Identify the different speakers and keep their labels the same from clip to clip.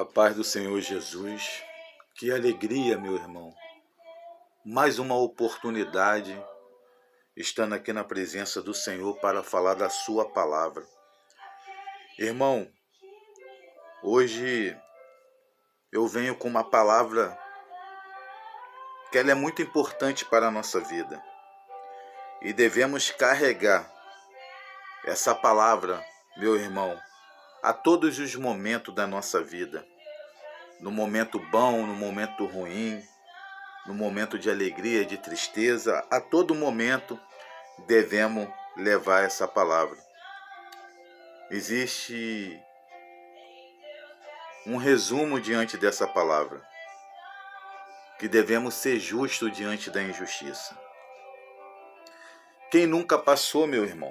Speaker 1: A paz do Senhor Jesus, que alegria, meu irmão. Mais uma oportunidade estando aqui na presença do Senhor para falar da sua palavra. Irmão, hoje eu venho com uma palavra que ela é muito importante para a nossa vida. E devemos carregar essa palavra, meu irmão, a todos os momentos da nossa vida. No momento bom, no momento ruim, no momento de alegria, de tristeza, a todo momento devemos levar essa palavra. Existe um resumo diante dessa palavra, que devemos ser justos diante da injustiça. Quem nunca passou, meu irmão?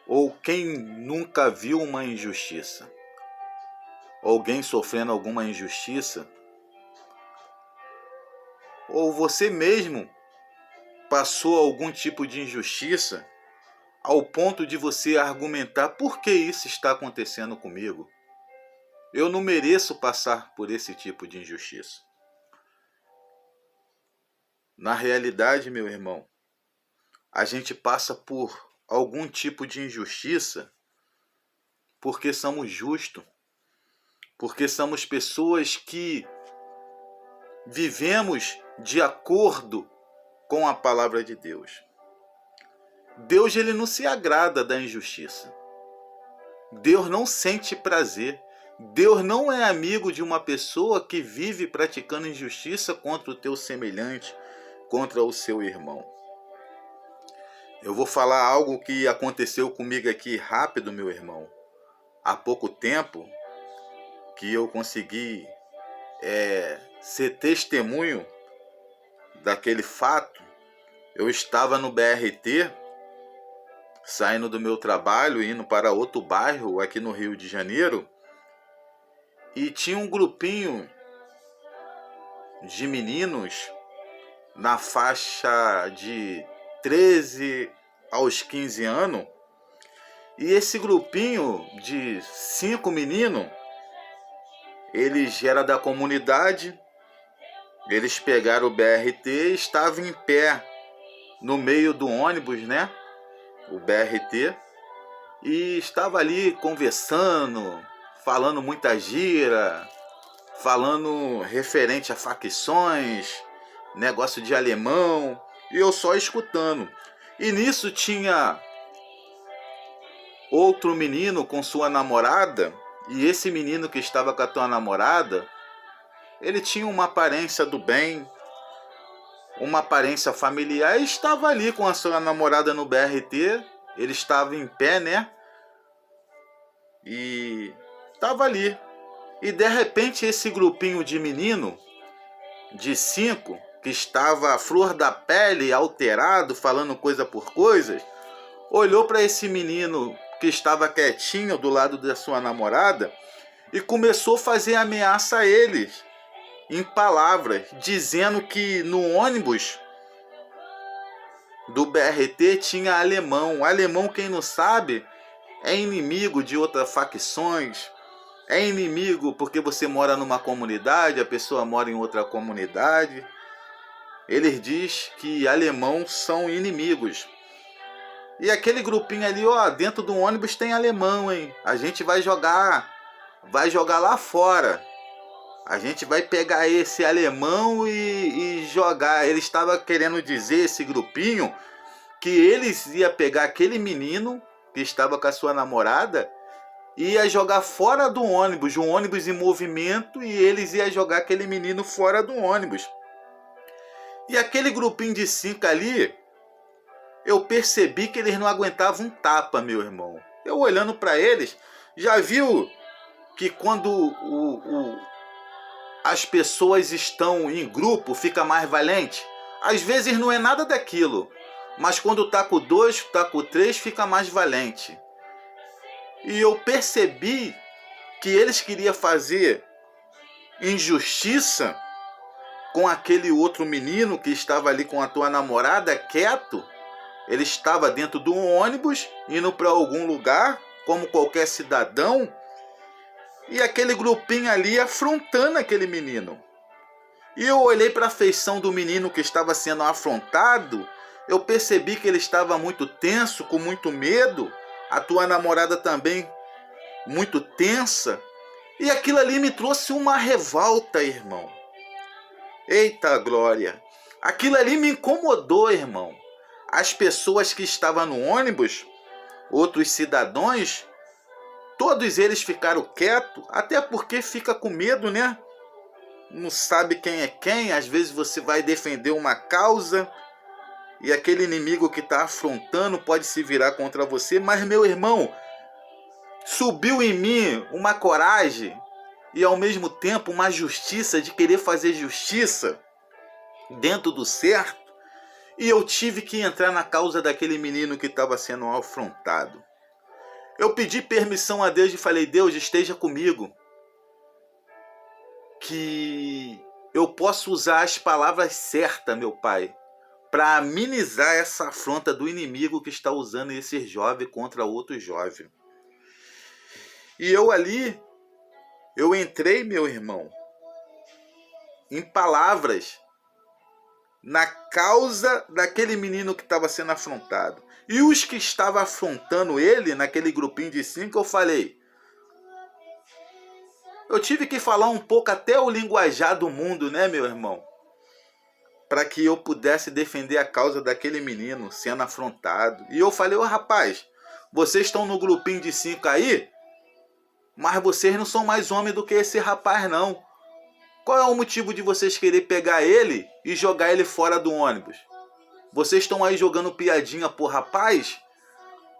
Speaker 1: Ou quem nunca viu uma injustiça? Alguém sofrendo alguma injustiça? Ou você mesmo passou algum tipo de injustiça ao ponto de você argumentar por que isso está acontecendo comigo? Eu não mereço passar por esse tipo de injustiça. Na realidade, meu irmão, a gente passa por algum tipo de injustiça porque somos justos, porque somos pessoas que vivemos de acordo com a palavra de Deus. Deus, ele não se agrada da injustiça. Deus não sente prazer. Deus não é amigo de uma pessoa que vive praticando injustiça contra o teu semelhante, contra o seu irmão. Eu vou falar algo que aconteceu comigo aqui rápido, meu irmão. Há pouco tempo que eu consegui ser testemunho daquele fato. Eu estava no BRT, saindo do meu trabalho, indo para outro bairro aqui no Rio de Janeiro, e tinha um grupinho de meninos na faixa de 13 aos 15 anos, e esse grupinho de 5 meninos, eles eram da comunidade, eles pegaram o BRT e estavam em pé no meio do ônibus, né? O BRT, e estava ali conversando, falando muita gíria, falando referente a facções, negócio de alemão, e eu só escutando. E nisso tinha outro menino com sua namorada, e esse menino que estava com a tua namorada, ele tinha uma aparência do bem, uma aparência familiar, e estava ali com a sua namorada no BRT, ele estava em pé, né? E estava ali. E de repente esse grupinho de menino, de 5, que estava à flor da pele, alterado, falando coisa por coisas, olhou para esse menino que estava quietinho do lado da sua namorada e começou a fazer ameaça a eles, em palavras, dizendo que no ônibus do BRT tinha alemão. Alemão, quem não sabe, é inimigo de outras facções, é inimigo porque você mora numa comunidade, a pessoa mora em outra comunidade. Eles dizem que alemãos são inimigos. E aquele grupinho ali, ó, dentro do ônibus tem alemão, hein? A gente vai jogar lá fora. A gente vai pegar esse alemão e jogar. Ele estava querendo dizer, esse grupinho, que eles iam pegar aquele menino que estava com a sua namorada e ia jogar fora do ônibus, um ônibus em movimento, e eles iam jogar aquele menino fora do ônibus. E aquele grupinho de 5 ali, eu percebi que eles não aguentavam um tapa, meu irmão. Eu olhando para eles, já viu que quando as pessoas estão em grupo, fica mais valente? Às vezes não é nada daquilo, mas quando tá com 2, tá com 3, fica mais valente. E eu percebi que eles queriam fazer injustiça com aquele outro menino que estava ali com a tua namorada, quieto. Ele estava dentro do ônibus, indo para algum lugar, como qualquer cidadão, e aquele grupinho ali afrontando aquele menino. E eu olhei para a feição do menino que estava sendo afrontado, eu percebi que ele estava muito tenso, com muito medo, a tua namorada também muito tensa, e aquilo ali me trouxe uma revolta, irmão. Eita glória! Aquilo ali me incomodou, irmão. As pessoas que estavam no ônibus, outros cidadãos, todos eles ficaram quietos, até porque fica com medo, né? Não sabe quem é quem, às vezes você vai defender uma causa e aquele inimigo que está afrontando pode se virar contra você, mas meu irmão, subiu em mim uma coragem e ao mesmo tempo uma justiça de querer fazer justiça dentro do certo, e eu tive que entrar na causa daquele menino que estava sendo afrontado. Eu pedi permissão a Deus e falei: Deus, esteja comigo, que eu possa usar as palavras certas, meu Pai, para amenizar essa afronta do inimigo que está usando esse jovem contra outro jovem. E eu entrei, meu irmão, em palavras na causa daquele menino que estava sendo afrontado. E os que estavam afrontando ele, naquele grupinho de 5, eu falei... Eu tive que falar um pouco até o linguajar do mundo, né, meu irmão? Para que eu pudesse defender a causa daquele menino sendo afrontado. E eu falei: ô rapaz, vocês estão no grupinho de 5 aí, mas vocês não são mais homem do que esse rapaz, não. Qual é o motivo de vocês querer pegar ele e jogar ele fora do ônibus? Vocês estão aí jogando piadinha pro rapaz,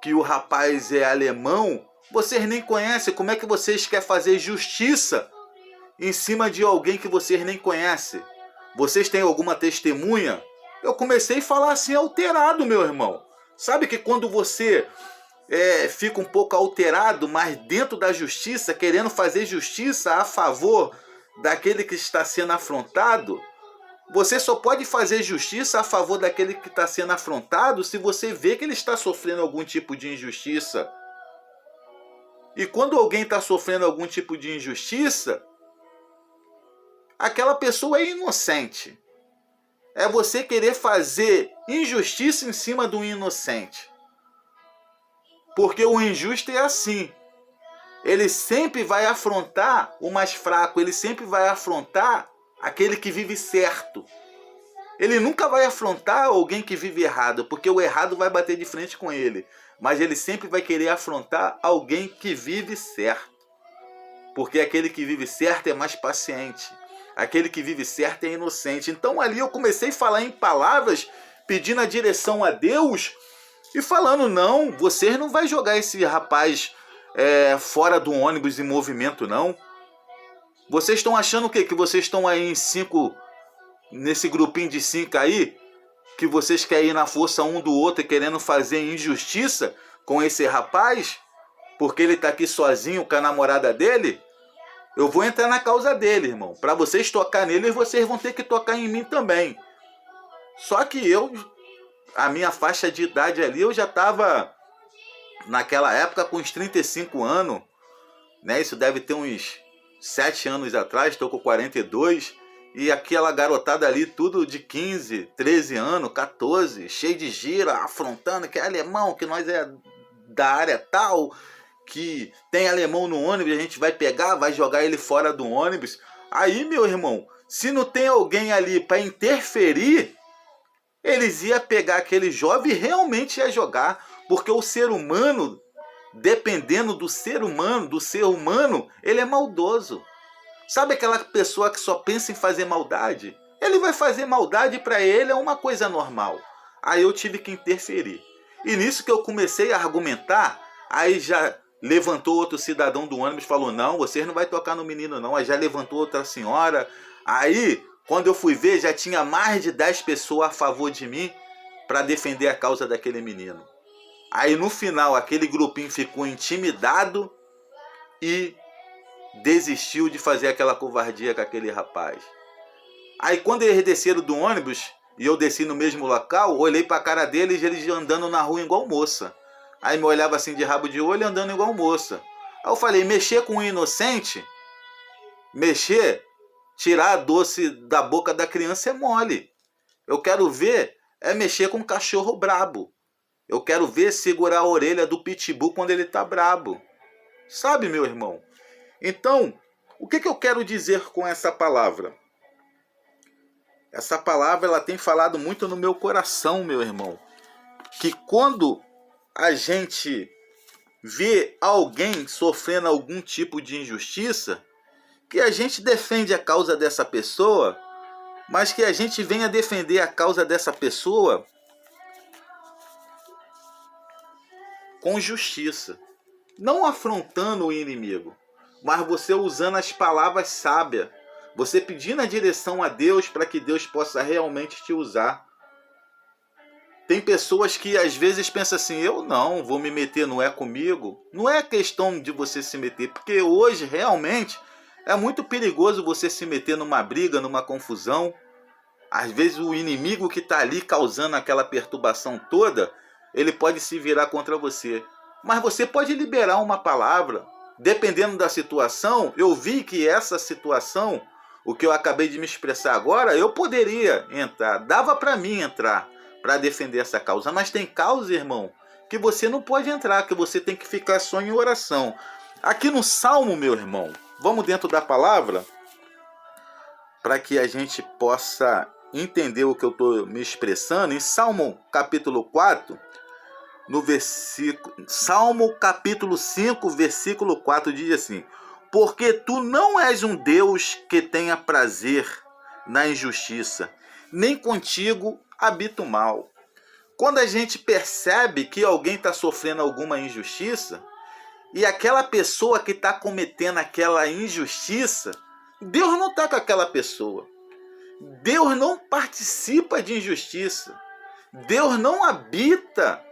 Speaker 1: que o rapaz é alemão. Vocês nem conhecem. Como é que vocês querem fazer justiça em cima de alguém que vocês nem conhecem? Vocês têm alguma testemunha? Eu comecei a falar assim alterado, meu irmão. Sabe que quando você fica um pouco alterado, mas dentro da justiça, querendo fazer justiça a favor daquele que está sendo afrontado, você só pode fazer justiça a favor daquele que está sendo afrontado se você vê que ele está sofrendo algum tipo de injustiça. E quando alguém está sofrendo algum tipo de injustiça, aquela pessoa é inocente. É você querer fazer injustiça em cima do inocente. Porque o injusto é assim. Ele sempre vai afrontar o mais fraco. Ele sempre vai afrontar aquele que vive certo. Ele nunca vai afrontar alguém que vive errado, porque o errado vai bater de frente com ele. Mas ele sempre vai querer afrontar alguém que vive certo. Porque aquele que vive certo é mais paciente. Aquele que vive certo é inocente. Então ali eu comecei a falar em palavras, pedindo a direção a Deus e falando: não, vocês não vão jogar esse rapaz fora do ônibus em movimento, não. Vocês estão achando o quê? Que vocês estão aí em 5, nesse grupinho de 5 aí, que vocês querem ir na força um do outro e querendo fazer injustiça com esse rapaz, porque ele está aqui sozinho com a namorada dele? Eu vou entrar na causa dele, irmão. Para vocês tocar nele, vocês vão ter que tocar em mim também. Só que a minha faixa de idade ali, eu já estava, naquela época, com uns 35 anos, né? Isso deve ter uns 7 anos atrás, estou com 42, e aquela garotada ali, tudo de 15, 13 anos, 14, cheio de gira, afrontando que é alemão, que nós é da área tal, que tem alemão no ônibus, a gente vai pegar, vai jogar ele fora do ônibus. Aí, meu irmão, se não tem alguém ali para interferir, eles iam pegar aquele jovem e realmente ia jogar, porque o ser humano, dependendo do ser humano, ele é maldoso. Sabe aquela pessoa que só pensa em fazer maldade? Ele vai fazer maldade, para ele é uma coisa normal. Aí eu tive que interferir. E nisso que eu comecei a argumentar, aí já levantou outro cidadão do ônibus e falou: não, vocês não vai tocar no menino não. Aí já levantou outra senhora. Aí, quando eu fui ver, já tinha mais de 10 pessoas a favor de mim para defender a causa daquele menino. Aí no final, aquele grupinho ficou intimidado e desistiu de fazer aquela covardia com aquele rapaz. Aí quando eles desceram do ônibus e eu desci no mesmo local, olhei para a cara deles, eles andando na rua igual moça. Aí me olhava assim de rabo de olho, andando igual moça. Aí eu falei, mexer com o inocente, tirar a doce da boca da criança é mole. Eu quero ver é mexer com um cachorro brabo. Eu quero ver segurar a orelha do pitbull quando ele tá brabo. Sabe, meu irmão? Então, o que eu quero dizer com essa palavra? Essa palavra ela tem falado muito no meu coração, meu irmão. Que quando a gente vê alguém sofrendo algum tipo de injustiça, que a gente defende a causa dessa pessoa, mas que a gente venha defender a causa dessa pessoa com justiça. Não afrontando o inimigo, mas você usando as palavras sábias. Você pedindo a direção a Deus para que Deus possa realmente te usar. Tem pessoas que às vezes pensam assim, eu não vou me meter, não é comigo. Não é questão de você se meter, porque hoje realmente é muito perigoso você se meter numa briga, numa confusão. Às vezes o inimigo que está ali causando aquela perturbação toda, ele pode se virar contra você. Mas você pode liberar uma palavra. Dependendo da situação, eu vi que essa situação, o que eu acabei de me expressar agora, eu poderia entrar. Dava para mim entrar para defender essa causa. Mas tem causa, irmão, que você não pode entrar, que você tem que ficar só em oração. Aqui no Salmo, meu irmão, vamos dentro da palavra para que a gente possa entender o que eu estou me expressando. Em Salmo capítulo 4, no versículo, Salmo capítulo 5, versículo 4 diz assim: porque tu não és um Deus que tenha prazer na injustiça, nem contigo habita o mal. Quando a gente percebe que alguém está sofrendo alguma injustiça, e aquela pessoa que está cometendo aquela injustiça, Deus não está com aquela pessoa. Deus não participa de injustiça. Deus não habita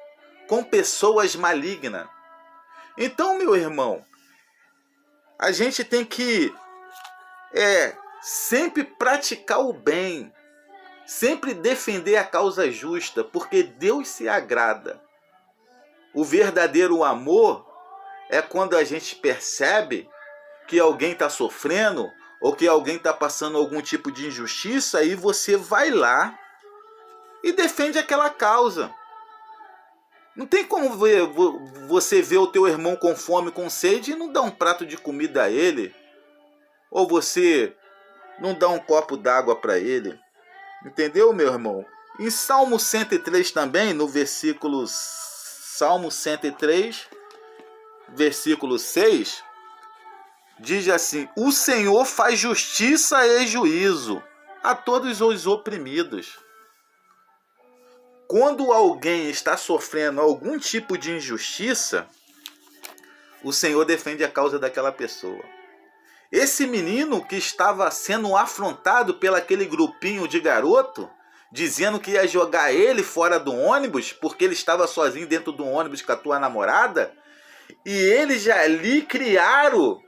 Speaker 1: com pessoas malignas. Então, meu irmão, a gente tem que sempre praticar o bem, sempre defender a causa justa, porque Deus se agrada. O verdadeiro amor é quando a gente percebe que alguém está sofrendo ou que alguém está passando algum tipo de injustiça e você vai lá e defende aquela causa. Não tem como você ver o teu irmão com fome, com sede e não dar um prato de comida a ele. Ou você não dá um copo d'água para ele. Entendeu, meu irmão? Em Salmo 103 também, no versículo Salmo 103, versículo 6, diz assim: o Senhor faz justiça e juízo a todos os oprimidos. Quando alguém está sofrendo algum tipo de injustiça, o Senhor defende a causa daquela pessoa. Esse menino que estava sendo afrontado pelaquele grupinho de garoto, dizendo que ia jogar ele fora do ônibus, porque ele estava sozinho dentro do ônibus com a tua namorada, e eles já ali criaram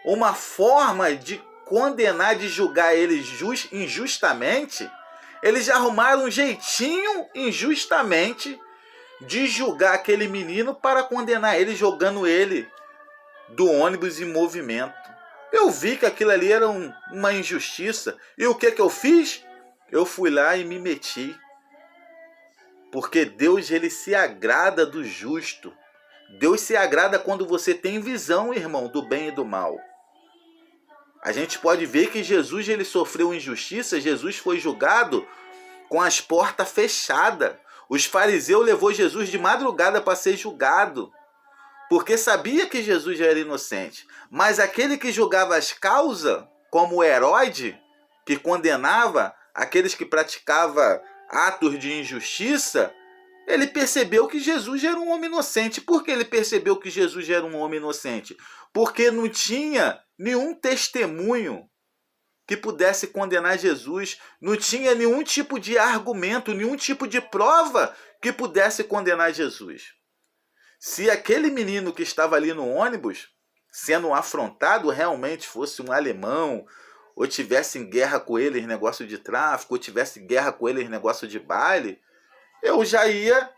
Speaker 1: uma forma de condenar, de julgar ele injustamente. Eles já arrumaram um jeitinho injustamente de julgar aquele menino para condenar ele, jogando ele do ônibus em movimento. Eu vi que aquilo ali era uma injustiça. E o que eu fiz? Eu fui lá e me meti. Porque Deus, ele se agrada do justo. Deus se agrada quando você tem visão, irmão, do bem e do mal. A gente pode ver que Jesus, ele sofreu injustiça. Jesus foi julgado com as portas fechadas. Os fariseus levou Jesus de madrugada para ser julgado, porque sabia que Jesus já era inocente. Mas aquele que julgava as causas, como o Herodes, que condenava aqueles que praticavam atos de injustiça, ele percebeu que Jesus era um homem inocente. Por que ele percebeu que Jesus era um homem inocente? Porque não tinha nenhum testemunho que pudesse condenar Jesus. Não tinha nenhum tipo de argumento, nenhum tipo de prova que pudesse condenar Jesus. Se aquele menino que estava ali no ônibus, sendo afrontado, realmente fosse um alemão, ou tivesse em guerra com eles negócio de tráfico, ou tivesse guerra com eles negócio de baile, eu já ia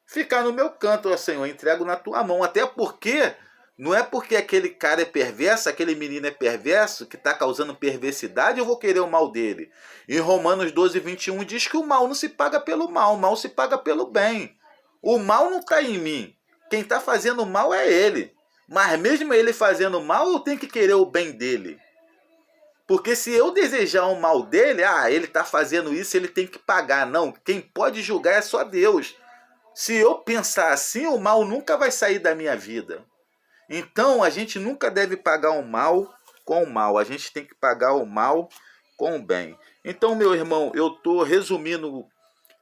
Speaker 1: ficar no meu canto, ó Senhor, entrego na tua mão. Até porque Não é porque aquele cara é perverso, aquele menino é perverso, que está causando perversidade, eu vou querer o mal dele. Em Romanos 12:21 diz que o mal não se paga pelo mal, o mal se paga pelo bem. O mal não está em mim. Quem está fazendo mal é ele. Mas mesmo ele fazendo mal, eu tenho que querer o bem dele. Porque se eu desejar o mal dele, ele está fazendo isso, ele tem que pagar. Não, quem pode julgar é só Deus. Se eu pensar assim, o mal nunca vai sair da minha vida. Então, a gente nunca deve pagar o mal com o mal. A gente tem que pagar o mal com o bem. Então, meu irmão, eu estou resumindo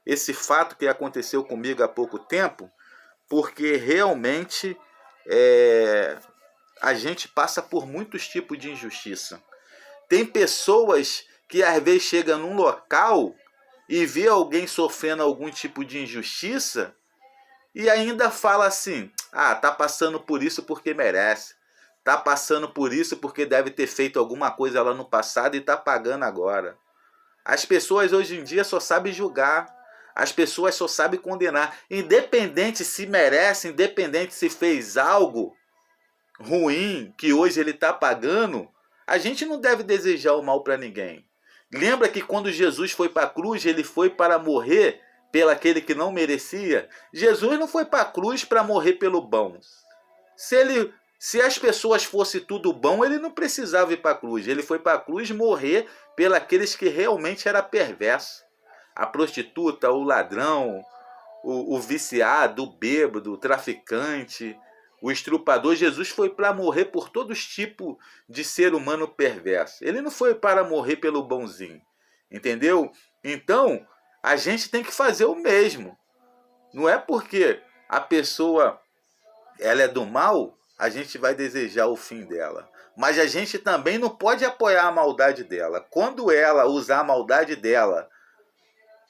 Speaker 1: esse fato que aconteceu comigo há pouco tempo, porque realmente a gente passa por muitos tipos de injustiça. Tem pessoas que às vezes chegam num local e vê alguém sofrendo algum tipo de injustiça e ainda fala assim, tá passando por isso porque merece. Tá passando por isso porque deve ter feito alguma coisa lá no passado e tá pagando agora. As pessoas hoje em dia só sabem julgar. As pessoas só sabem condenar. Independente se merece, independente se fez algo ruim que hoje ele está pagando, a gente não deve desejar o mal para ninguém. Lembra que quando Jesus foi para a cruz, ele foi para morrer pelo aquele que não merecia? Jesus não foi para a cruz para morrer pelo bom. Se as pessoas fossem tudo bom, ele não precisava ir para a cruz. Ele foi para a cruz morrer pelos aqueles que realmente eram perversos. A prostituta, o ladrão, o viciado, o bêbado, o traficante, o estrupador. Jesus foi para morrer por todos os tipos de ser humano perverso. Ele não foi para morrer pelo bonzinho. Entendeu? Então, a gente tem que fazer o mesmo. Não é porque a pessoa ela é do mal, a gente vai desejar o fim dela. Mas a gente também não pode apoiar a maldade dela. Quando ela usar a maldade dela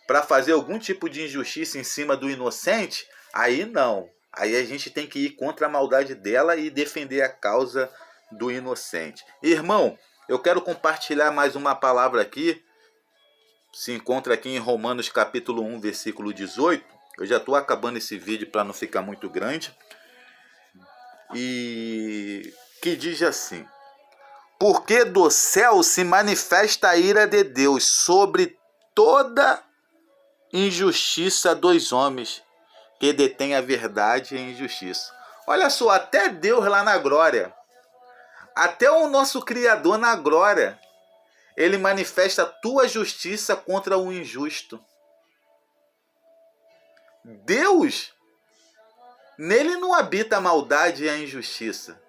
Speaker 1: para fazer algum tipo de injustiça em cima do inocente, aí não. Aí a gente tem que ir contra a maldade dela e defender a causa do inocente. Irmão, eu quero compartilhar mais uma palavra aqui. Se encontra aqui em Romanos capítulo 1, versículo 18. Eu já estou acabando esse vídeo para não ficar muito grande. E que diz assim: porque do céu se manifesta a ira de Deus sobre toda injustiça dos homens que detêm a verdade e a injustiça. Olha só, até Deus lá na glória, até o nosso Criador na glória, ele manifesta a tua justiça contra o injusto. Deus, nele não habita a maldade e a injustiça.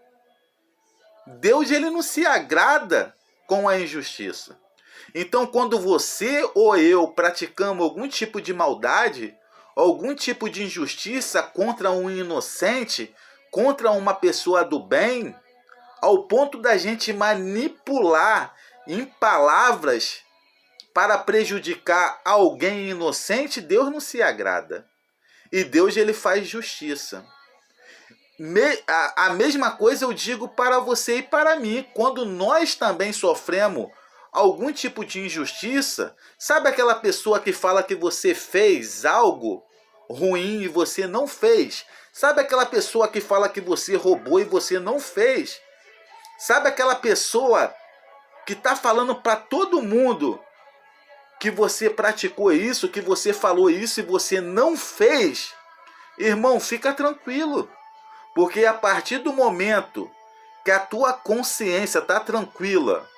Speaker 1: Deus, ele não se agrada com a injustiça. Então, quando você ou eu praticamos algum tipo de maldade, algum tipo de injustiça contra um inocente, contra uma pessoa do bem, ao ponto da gente manipular em palavras para prejudicar alguém inocente, Deus não se agrada. E Deus, ele faz justiça. A mesma coisa eu digo para você e para mim. Quando nós também sofremos algum tipo de injustiça, sabe aquela pessoa que fala que você fez algo ruim e você não fez? Sabe aquela pessoa que fala que você roubou e você não fez? Sabe aquela pessoa que está falando para todo mundo que você praticou isso, que você falou isso e você não fez? Irmão, fica tranquilo. Porque a partir do momento que a tua consciência está tranquila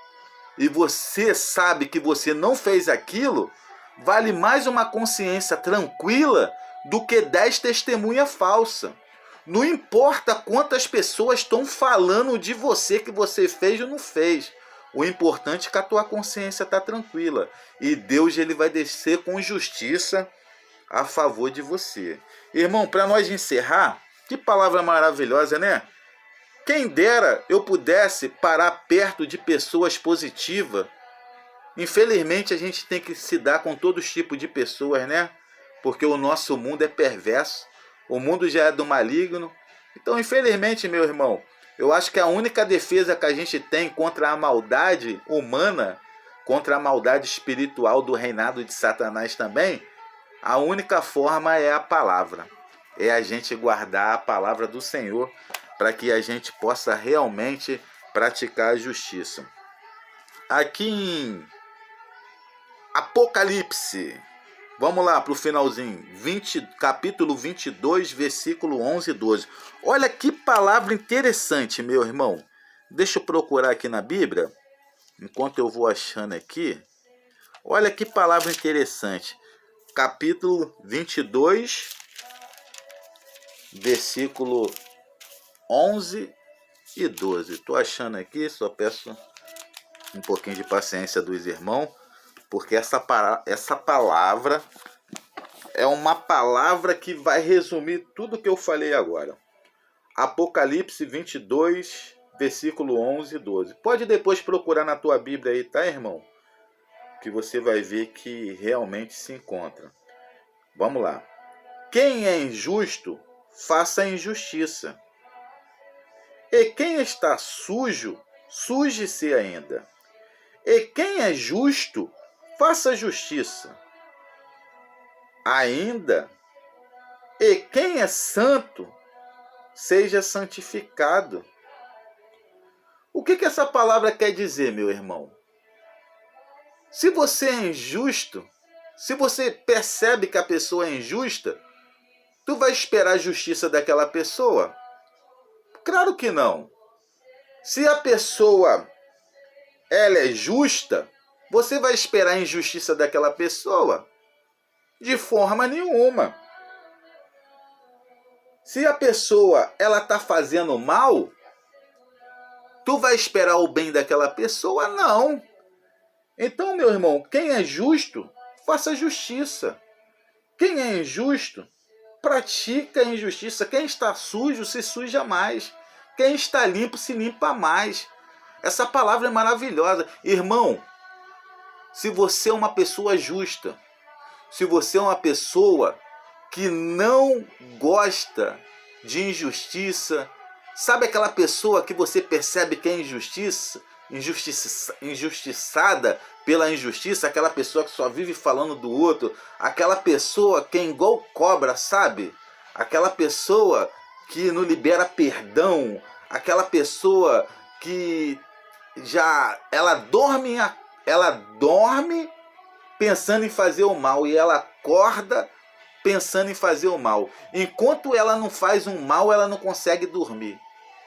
Speaker 1: e você sabe que você não fez aquilo, vale mais uma consciência tranquila do que 10 testemunhas falsas. Não importa quantas pessoas estão falando de você que você fez ou não fez. O importante é que a tua consciência está tranquila. E Deus, ele vai descer com justiça a favor de você. Irmão, para nós encerrar, que palavra maravilhosa, né? Quem dera eu pudesse parar perto de pessoas positivas. Infelizmente, a gente tem que se dar com todos os tipos de pessoas, né? Porque o nosso mundo é perverso. O mundo já é do maligno. Então, infelizmente, meu irmão, eu acho que a única defesa que a gente tem contra a maldade humana, contra a maldade espiritual do reinado de Satanás também, a única forma é a palavra. É a gente guardar a palavra do Senhor para que a gente possa realmente praticar a justiça. Aqui em Apocalipse, vamos lá para o finalzinho, capítulo 22, versículo 11 e 12. Olha que palavra interessante, meu irmão. Deixa eu procurar aqui na Bíblia, enquanto eu vou achando aqui. Olha que palavra interessante. Capítulo 22, versículo 11 e 12. Estou achando aqui, só peço um pouquinho de paciência dos irmãos, porque essa palavra é uma palavra que vai resumir tudo que eu falei agora. Apocalipse 22, versículo 11 e 12. Pode depois procurar na tua Bíblia aí, tá, irmão? Que você vai ver que realmente se encontra. Vamos lá. Quem é injusto, faça injustiça. E quem está sujo, suje-se ainda. E quem é justo, faça justiça. Ainda, e quem é santo, seja santificado. O que essa palavra quer dizer, meu irmão? Se você é injusto, se você percebe que a pessoa é injusta, tu vai esperar a justiça daquela pessoa? Claro que não. Se a pessoa ela é justa, você vai esperar a injustiça daquela pessoa? De forma nenhuma. Se a pessoa ela está fazendo mal, tu vai esperar o bem daquela pessoa? Não. Então, meu irmão, quem é justo, faça justiça. Quem é injusto, pratica a injustiça. Quem está sujo, se suja mais. Quem está limpo, se limpa mais. Essa palavra é maravilhosa. Irmão, se você é uma pessoa justa, se você é uma pessoa que não gosta de injustiça, sabe aquela pessoa que você percebe que é injustiçada pela injustiça, aquela pessoa que só vive falando do outro, aquela pessoa que é igual cobra, sabe? Aquela pessoa que não libera perdão, aquela pessoa que ela dorme pensando em fazer o mal e ela acorda pensando em fazer o mal. Enquanto ela não faz um mal, ela não consegue dormir.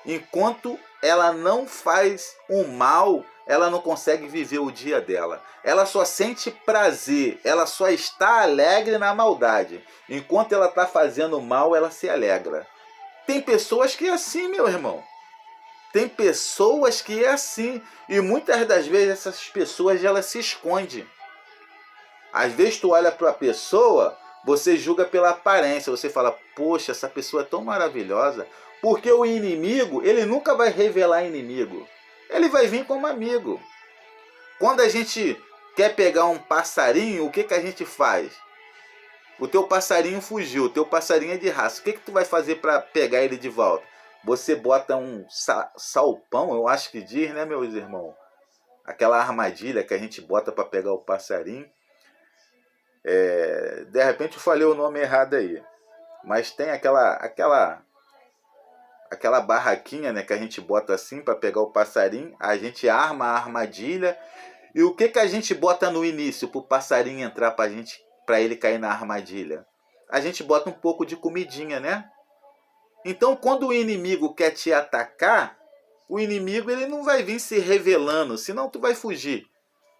Speaker 1: Enquanto ela não faz um mal, ela não consegue viver o dia dela. Ela só sente prazer, ela só está alegre na maldade. Enquanto ela está fazendo mal, ela se alegra. Tem pessoas que é assim, meu irmão. Tem pessoas que é assim. E muitas das vezes essas pessoas elas se escondem. Às vezes tu olha para a pessoa, você julga pela aparência. Você fala, poxa, essa pessoa é tão maravilhosa. Porque o inimigo, ele nunca vai revelar inimigo. Ele vai vir como amigo. Quando a gente quer pegar um passarinho, o que a gente faz? O teu passarinho fugiu, o teu passarinho é de raça. O que tu vai fazer para pegar ele de volta? Você bota um salpão, eu acho que diz, né, meus irmãos? Aquela armadilha que a gente bota para pegar o passarinho. De repente eu falei o nome errado aí. Mas tem aquela barraquinha, né, que a gente bota assim para pegar o passarinho. A gente arma a armadilha. E o que a gente bota no início para o passarinho entrar para ele cair na armadilha? A gente bota um pouco de comidinha, né? Então, quando o inimigo quer te atacar, o inimigo ele não vai vir se revelando, senão tu vai fugir.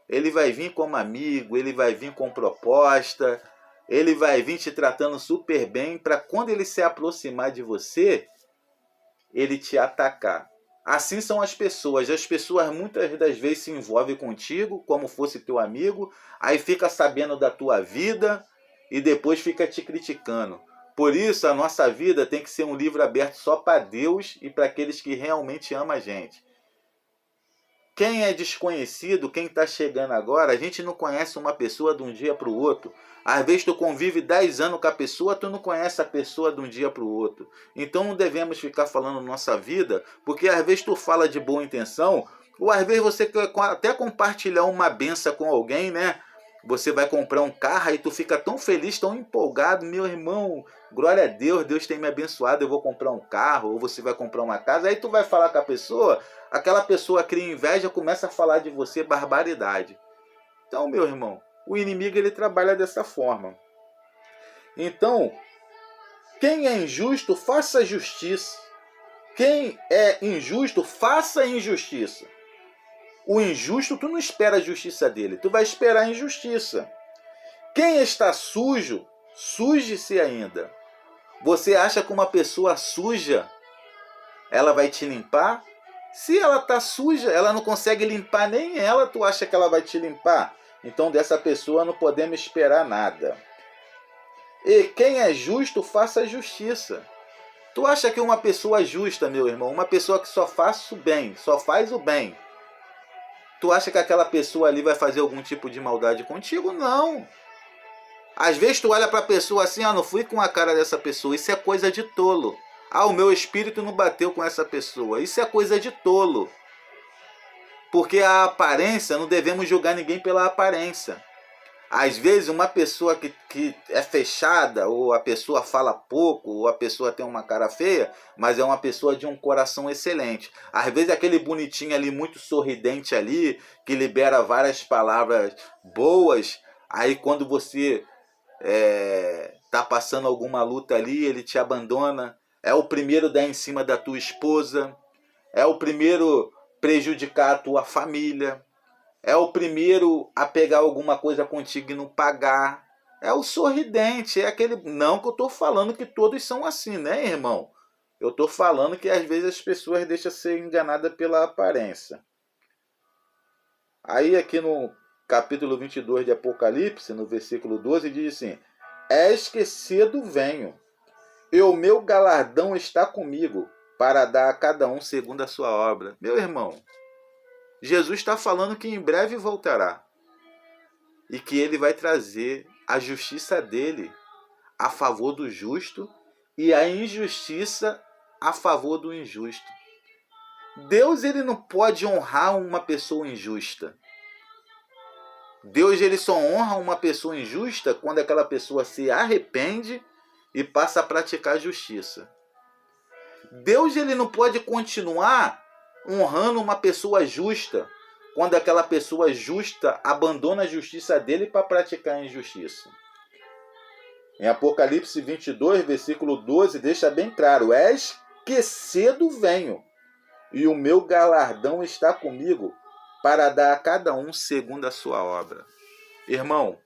Speaker 1: Ele vai vir como amigo, ele vai vir com proposta, ele vai vir te tratando super bem para quando ele se aproximar de você, ele te atacar. Assim são as pessoas. As pessoas muitas das vezes se envolvem contigo como fosse teu amigo, aí fica sabendo da tua vida e depois fica te criticando. Por isso, a nossa vida tem que ser um livro aberto só para Deus e para aqueles que realmente amam a gente. Quem é desconhecido, quem está chegando agora, a gente não conhece uma pessoa de um dia para o outro. Às vezes tu convive 10 anos com a pessoa, tu não conhece a pessoa de um dia para o outro. Então não devemos ficar falando nossa vida, porque às vezes tu fala de boa intenção, ou às vezes você quer até compartilhar uma benção com alguém, né? Você vai comprar um carro e tu fica tão feliz, tão empolgado, meu irmão, glória a Deus, Deus tem me abençoado, eu vou comprar um carro, ou você vai comprar uma casa. Aí tu vai falar com a pessoa, aquela pessoa cria inveja, começa a falar de você barbaridade. Então, meu irmão, o inimigo ele trabalha dessa forma. Então, quem é injusto, faça justiça. Quem é injusto, faça injustiça. O injusto, tu não espera a justiça dele, tu vai esperar a injustiça. Quem está sujo, suje-se ainda. Você acha que uma pessoa suja, ela vai te limpar? Se ela está suja, ela não consegue limpar nem ela, tu acha que ela vai te limpar? Então dessa pessoa não podemos esperar nada. E quem é justo, faça justiça. Tu acha que uma pessoa justa, meu irmão, uma pessoa que só faz o bem, só faz o bem, tu acha que aquela pessoa ali vai fazer algum tipo de maldade contigo? Não. Às vezes tu olha para a pessoa assim, não fui com a cara dessa pessoa, isso é coisa de tolo. O meu espírito não bateu com essa pessoa, isso é coisa de tolo. Porque a aparência, não devemos julgar ninguém pela aparência. Às vezes uma pessoa que é fechada, ou a pessoa fala pouco, ou a pessoa tem uma cara feia, mas é uma pessoa de um coração excelente. Às vezes aquele bonitinho ali, muito sorridente ali, que libera várias palavras boas, aí quando você tá passando alguma luta ali, ele te abandona, é o primeiro a dar em cima da tua esposa, é o primeiro prejudicar a tua família, é o primeiro a pegar alguma coisa contigo e não pagar. É o sorridente, é aquele... Não que eu estou falando que todos são assim, né, irmão? Eu estou falando que às vezes as pessoas deixam ser enganadas pela aparência. Aí aqui no capítulo 22 de Apocalipse, no versículo 12, diz assim: És que cedo venho, e o meu galardão está comigo, para dar a cada um segundo a sua obra. Meu irmão, Jesus está falando que em breve voltará e que ele vai trazer a justiça dele a favor do justo e a injustiça a favor do injusto. Deus ele não pode honrar uma pessoa injusta. Deus ele só honra uma pessoa injusta quando aquela pessoa se arrepende e passa a praticar a justiça. Deus ele não pode continuar honrando uma pessoa justa quando aquela pessoa justa abandona a justiça dele para praticar a injustiça. Em Apocalipse 22, versículo 12, deixa bem claro: És que cedo venho, e o meu galardão está comigo, para dar a cada um segundo a sua obra. Irmão,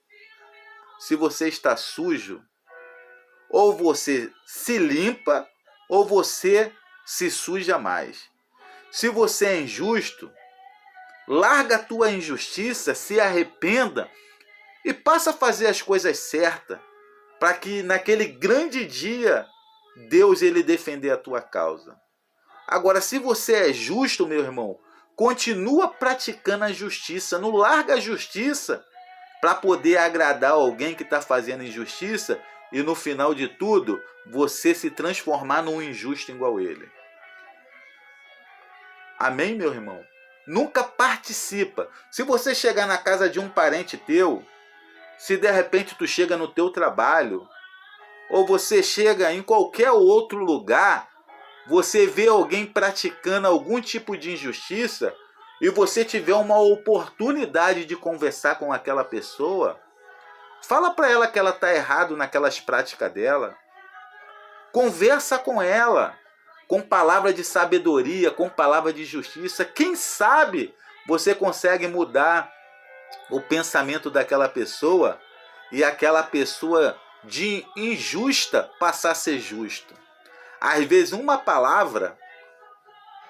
Speaker 1: se você está sujo, ou você se limpa, ou você se suja mais. Se você é injusto, larga a tua injustiça, se arrependa e passa a fazer as coisas certas, para que naquele grande dia Deus ele defender a tua causa. Agora, se você é justo, meu irmão, continua praticando a justiça, não larga a justiça para poder agradar alguém que está fazendo injustiça e no final de tudo você se transformar num injusto igual ele. Amém, meu irmão? Nunca participa. Se você chegar na casa de um parente teu, se de repente tu chega no teu trabalho, ou você chega em qualquer outro lugar, você vê alguém praticando algum tipo de injustiça e você tiver uma oportunidade de conversar com aquela pessoa, fala para ela que ela está errado naquelas práticas dela. Conversa com ela, com palavra de sabedoria, com palavra de justiça. Quem sabe você consegue mudar o pensamento daquela pessoa e aquela pessoa de injusta passar a ser justa. Às vezes uma palavra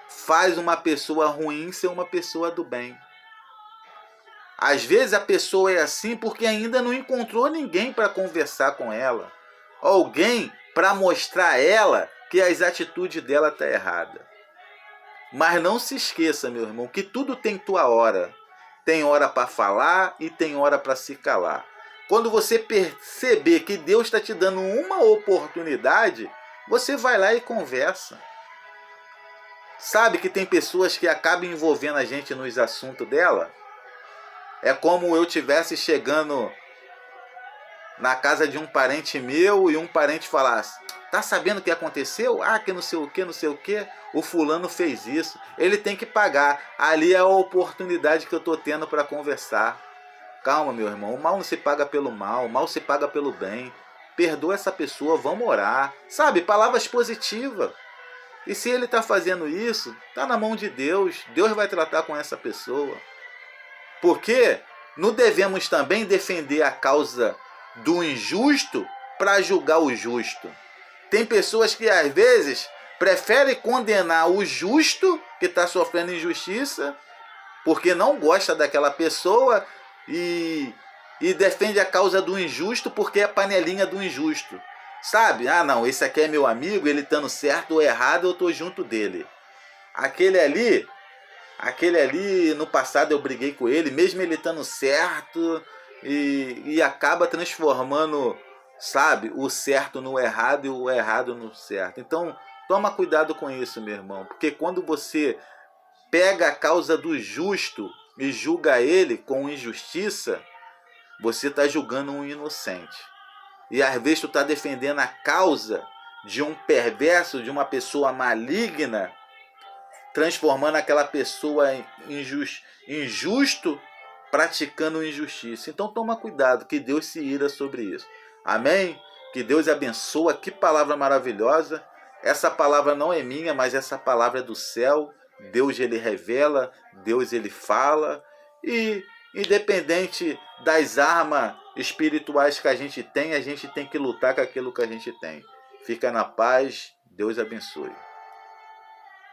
Speaker 1: faz uma pessoa ruim ser uma pessoa do bem. Às vezes a pessoa é assim porque ainda não encontrou ninguém para conversar com ela. Alguém para mostrar a ela que as atitudes dela estão erradas. Mas não se esqueça, meu irmão, que tudo tem tua hora. Tem hora para falar e tem hora para se calar. Quando você perceber que Deus está te dando uma oportunidade, você vai lá e conversa. Sabe que tem pessoas que acabam envolvendo a gente nos assuntos dela? É como eu tivesse chegando na casa de um parente meu e um parente falasse: tá sabendo o que aconteceu? Ah, que não sei o que, não sei o que. O fulano fez isso. Ele tem que pagar. Ali é a oportunidade que eu tô tendo para conversar. Calma, meu irmão. O mal não se paga pelo mal. O mal se paga pelo bem. Perdoa essa pessoa. Vamos orar. Sabe? Palavras positivas. E se ele está fazendo isso, tá na mão de Deus. Deus vai tratar com essa pessoa. Porque não devemos também defender a causa do injusto para julgar o justo. Tem pessoas que às vezes preferem condenar o justo que está sofrendo injustiça porque não gosta daquela pessoa e defende a causa do injusto porque é panelinha do injusto. Sabe? Ah, não, esse aqui é meu amigo, ele estando certo ou errado, eu tô junto dele. Aquele ali, no passado eu briguei com ele, mesmo ele estando certo, e acaba transformando, sabe, o certo no errado e o errado no certo. Então, toma cuidado com isso, meu irmão, porque quando você pega a causa do justo e julga ele com injustiça, você está julgando um inocente. E às vezes tu está defendendo a causa de um perverso, de uma pessoa maligna, transformando aquela pessoa em injusto, praticando injustiça. Então toma cuidado, que Deus se ira sobre isso. Amém? Que Deus abençoe. Que palavra maravilhosa. Essa palavra não é minha, mas essa palavra é do céu. Deus ele revela, Deus ele fala. E independente das armas espirituais que a gente tem que lutar com aquilo que a gente tem. Fica na paz. Deus abençoe.